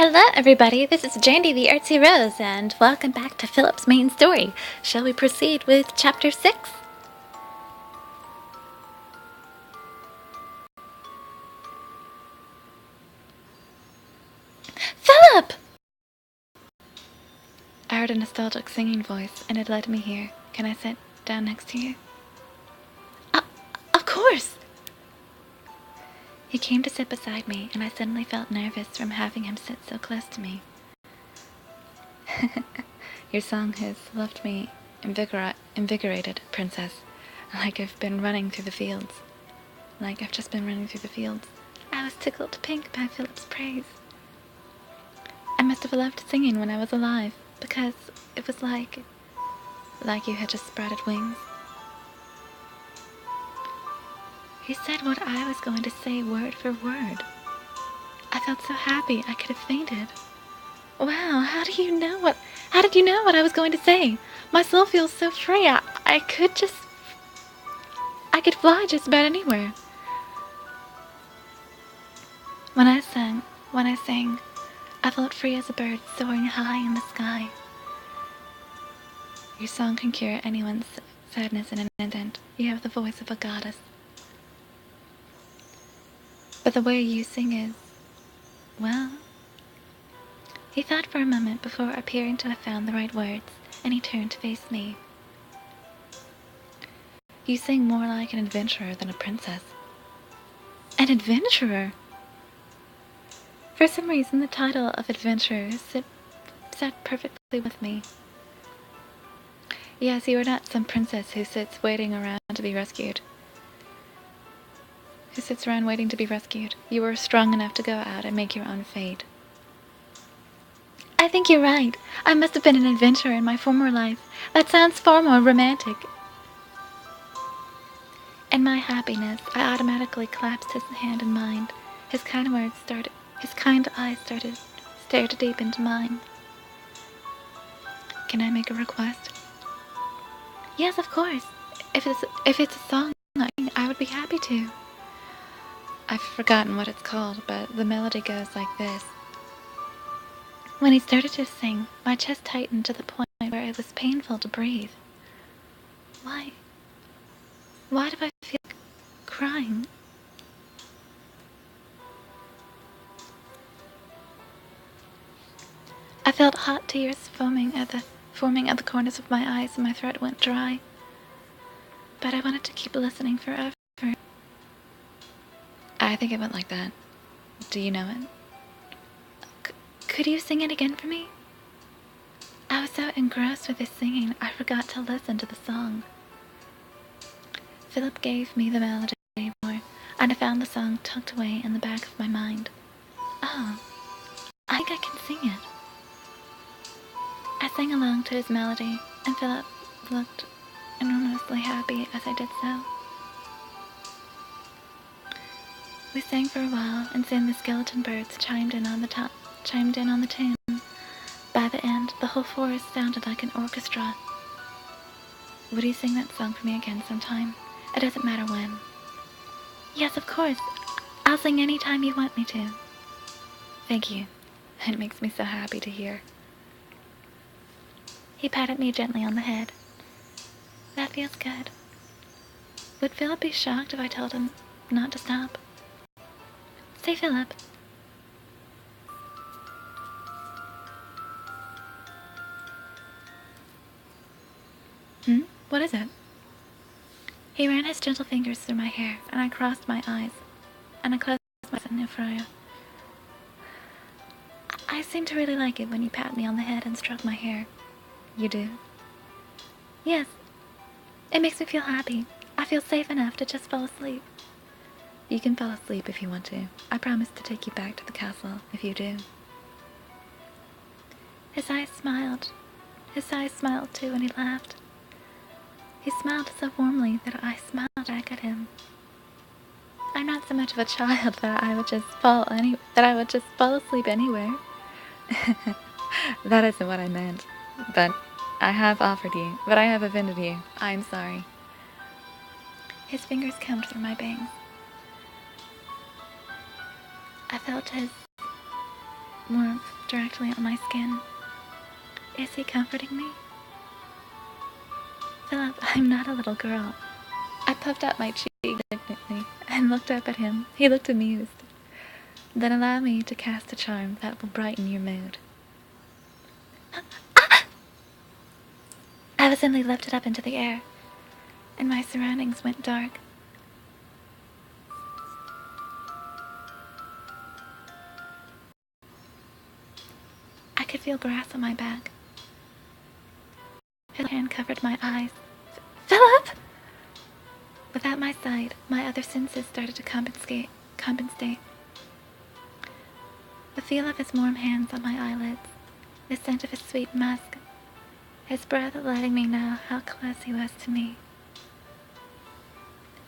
Hello everybody, this is Jandy the Artsy-Rose, and welcome back to Philip's main story. Shall we proceed with Chapter 6? Philip! I heard a nostalgic singing voice, and it led me here. Can I sit down next to you? Of course! He came to sit beside me, and I suddenly felt nervous from having him sit so close to me. Your song has left me invigorated, Princess. Like I've been running through the fields. Like I've just been running through the fields. I was tickled pink by Philip's praise. I must have loved singing when I was alive, because it was like you had just sprouted wings. He said what I was going to say word for word. I felt so happy I could have fainted. Wow, how did you know what I was going to say? My soul feels so free. I could fly just about anywhere. When I sang, I felt free as a bird soaring high in the sky. Your song can cure anyone's sadness in an instant. You have the voice of a goddess. But the way you sing is, well... He thought for a moment before appearing to have found the right words, and he turned to face me. You sing more like an adventurer than a princess. An adventurer? For some reason, the title of adventurer sat perfectly with me. Yes, you are not some princess who sits waiting around to be rescued. You are strong enough to go out and make your own fate. I think you're right. I must have been an adventurer in my former life. That sounds far more romantic. In my happiness, I automatically clasped his hand in mine. His kind eyes stared deep into mine. Can I make a request? Yes, of course. If it's a song, I would be happy to. I've forgotten what it's called, but the melody goes like this. When he started to sing, my chest tightened to the point where it was painful to breathe. Why do I feel like crying? I felt hot tears forming at the corners of my eyes, and my throat went dry. But I wanted to keep listening forever. I think it went like that. Do you know it? Could you sing it again for me? I was so engrossed with his singing, I forgot to listen to the song. Philip gave me the melody more, and I found the song tucked away in the back of my mind. Oh, I think I can sing it. I sang along to his melody, and Philip looked enormously happy as I did so. We sang for a while, and soon the skeleton birds chimed in on the tune. By the end, the whole forest sounded like an orchestra. Would you sing that song for me again sometime? It doesn't matter when. Yes, of course. I'll sing any time you want me to. Thank you. It makes me so happy to hear. He patted me gently on the head. That feels good. Would Philip be shocked if I told him not to stop? Say, Philip. What is it? He ran his gentle fingers through my hair, and I crossed my eyes, and I closed my eyes in Niflheim. I seem to really like it when you pat me on the head and stroke my hair. You do? Yes. It makes me feel happy. I feel safe enough to just fall asleep. You can fall asleep if you want to. I promise to take you back to the castle if you do. His eyes smiled. His eyes smiled too when he laughed. He smiled so warmly that I smiled back at him. I'm not so much of a child that I would just fall asleep anywhere. That isn't what I meant. But I have offended you. I'm sorry. His fingers combed through my bangs. I felt his warmth directly on my skin. Is he comforting me? Philip, I'm not a little girl. I puffed out my cheek indignantly and looked up at him. He looked amused. Then allow me to cast a charm that will brighten your mood. I was suddenly lifted up into the air, and my surroundings went dark. I could feel grass on my back. His hand covered my eyes. Philip! Without my sight, my other senses started to compensate. The feel of his warm hands on my eyelids, the scent of his sweet musk, his breath letting me know how close he was to me.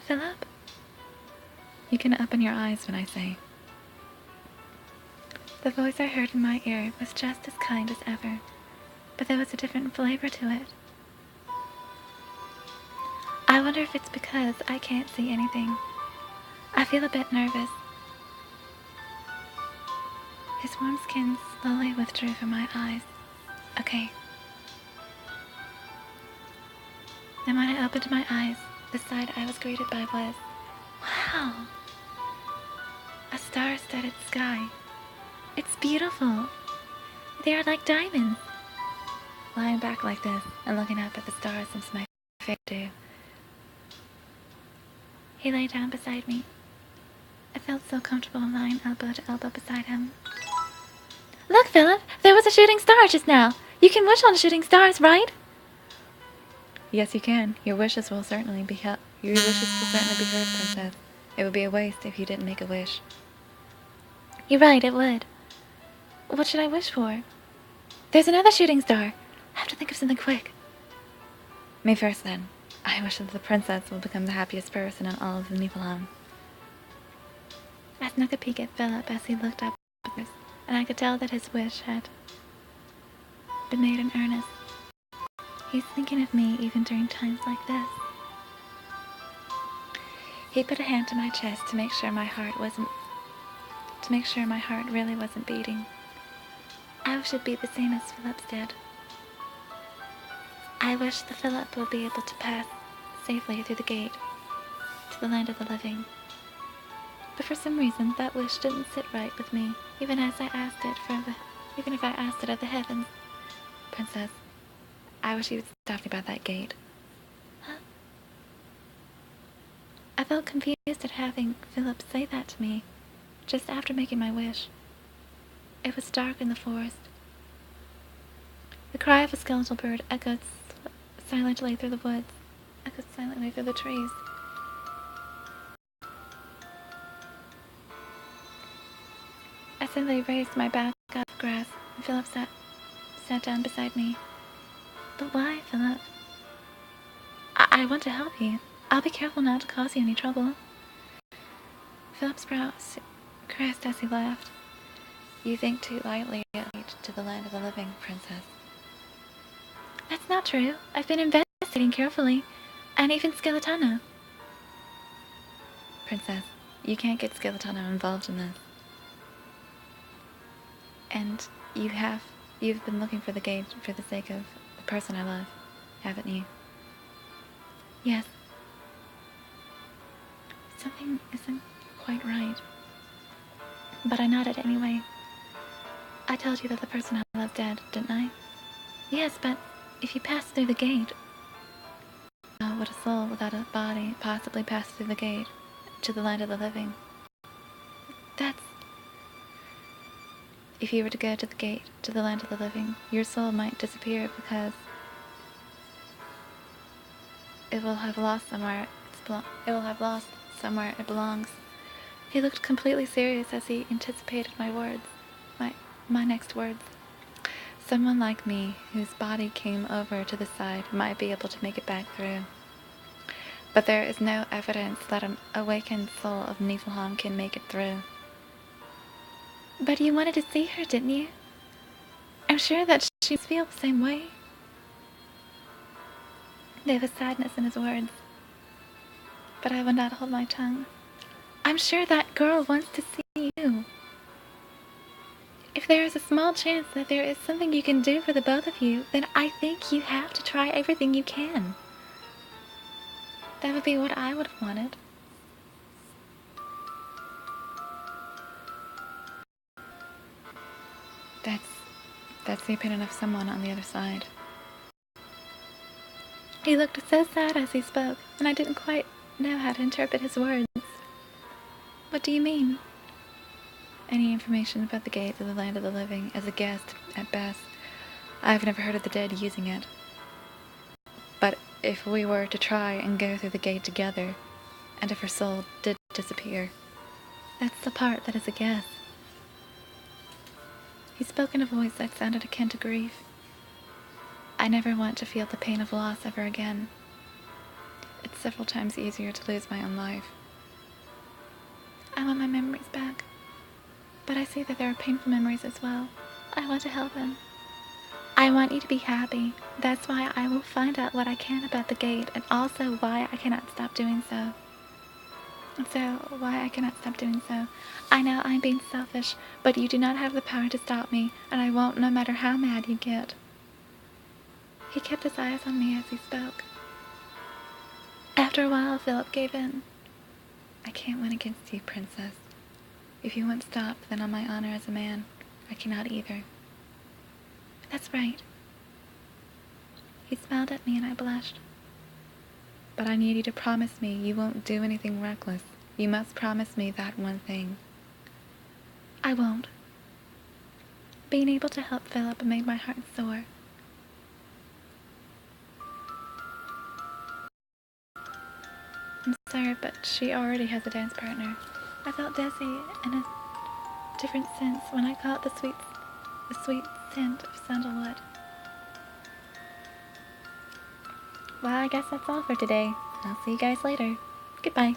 Philip? You can open your eyes when I say. The voice I heard in my ear was just as kind as ever, but there was a different flavor to it. I wonder if it's because I can't see anything. I feel a bit nervous. His warm skin slowly withdrew from my eyes. Okay. Then when I opened my eyes, the sight I was greeted by was, wow! A star-studded sky. It's beautiful. They are like diamonds. Lying back like this and looking up at the stars since my face do. He lay down beside me. I felt so comfortable lying elbow to elbow beside him. Look, Philip! There was a shooting star just now! You can wish on shooting stars, right? Yes, you can. Your wishes will certainly be heard, Princess. It would be a waste if you didn't make a wish. You're right, it would. What should I wish for? There's another shooting star. I have to think of something quick. Me first, then. I wish that the princess will become the happiest person in all of the Niflheim. I snuck a peek at Philip as he looked up at us, and I could tell that his wish had been made in earnest. He's thinking of me even during times like this. He put a hand to my chest to make sure my heart really wasn't beating. I wish it'd be the same as Philip's did. I wish that Philip would be able to pass safely through the gate to the land of the living. But for some reason, that wish didn't sit right with me, even if I asked it of the heavens. Princess, I wish you would stop me by that gate. Huh? I felt confused at having Philip say that to me, just after making my wish. It was dark in the forest. The cry of a skeletal bird echoed silently through the woods, echoed silently through the trees. I suddenly raised my back out of grass, and Philip sat down beside me. But why, Philip? I want to help you. I'll be careful not to cause you any trouble. Philip's brows caressed as he laughed. You think too lightly to the land of the living, Princess. That's not true. I've been investigating carefully, and even Skeletano. Princess, you can't get Skeletano involved in this. And you've been looking for the gate for the sake of the person I love, haven't you? Yes. Something isn't quite right. But I nodded anyway. I told you that the person I loved dead, didn't I? Yes, but if you pass through the gate, how would a soul without a body possibly pass through the gate to the land of the living? If you were to go to the gate to the land of the living, your soul might disappear because it will have lost somewhere it belongs. He looked completely serious as he anticipated my words, my next words. Someone like me, whose body came over to the side, might be able to make it back through. But there is no evidence that an awakened soul of Niflheim can make it through. But you wanted to see her, didn't you? I'm sure that she must feel the same way. There was sadness in his words, but I would not hold my tongue. I'm sure that girl wants to see you. If If there is a small chance that there is something you can do for the both of you, then I think you have to try everything you can. That would be what I would have wanted. That's the opinion of someone on the other side. He looked so sad as he spoke, and I didn't quite know how to interpret his words. What do you mean? Any information about the gate to the land of the living as a guest, at best. I've never heard of the dead using it. But if we were to try and go through the gate together, and if her soul did disappear, that's the part that is a guess. He spoke in a voice that sounded akin to grief. I never want to feel the pain of loss ever again. It's several times easier to lose my own life. I want my memories back. But I see that there are painful memories as well. I want to help him. I want you to be happy. That's why I will find out what I can about the gate, and also why I cannot stop doing so. I know I'm being selfish, but you do not have the power to stop me, and I won't, no matter how mad you get. He kept his eyes on me as he spoke. After a while, Philip gave in. I can't win against you, Princess. If you won't stop, then on my honor as a man, I cannot either. That's right. He smiled at me and I blushed. But I need you to promise me you won't do anything reckless. You must promise me that one thing. I won't. Being able to help Philip made my heart soar. I'm sorry, but she already has a dance partner. I felt dizzy in a different sense when I caught the sweet scent of sandalwood. Well, I guess that's all for today. I'll see you guys later. Goodbye.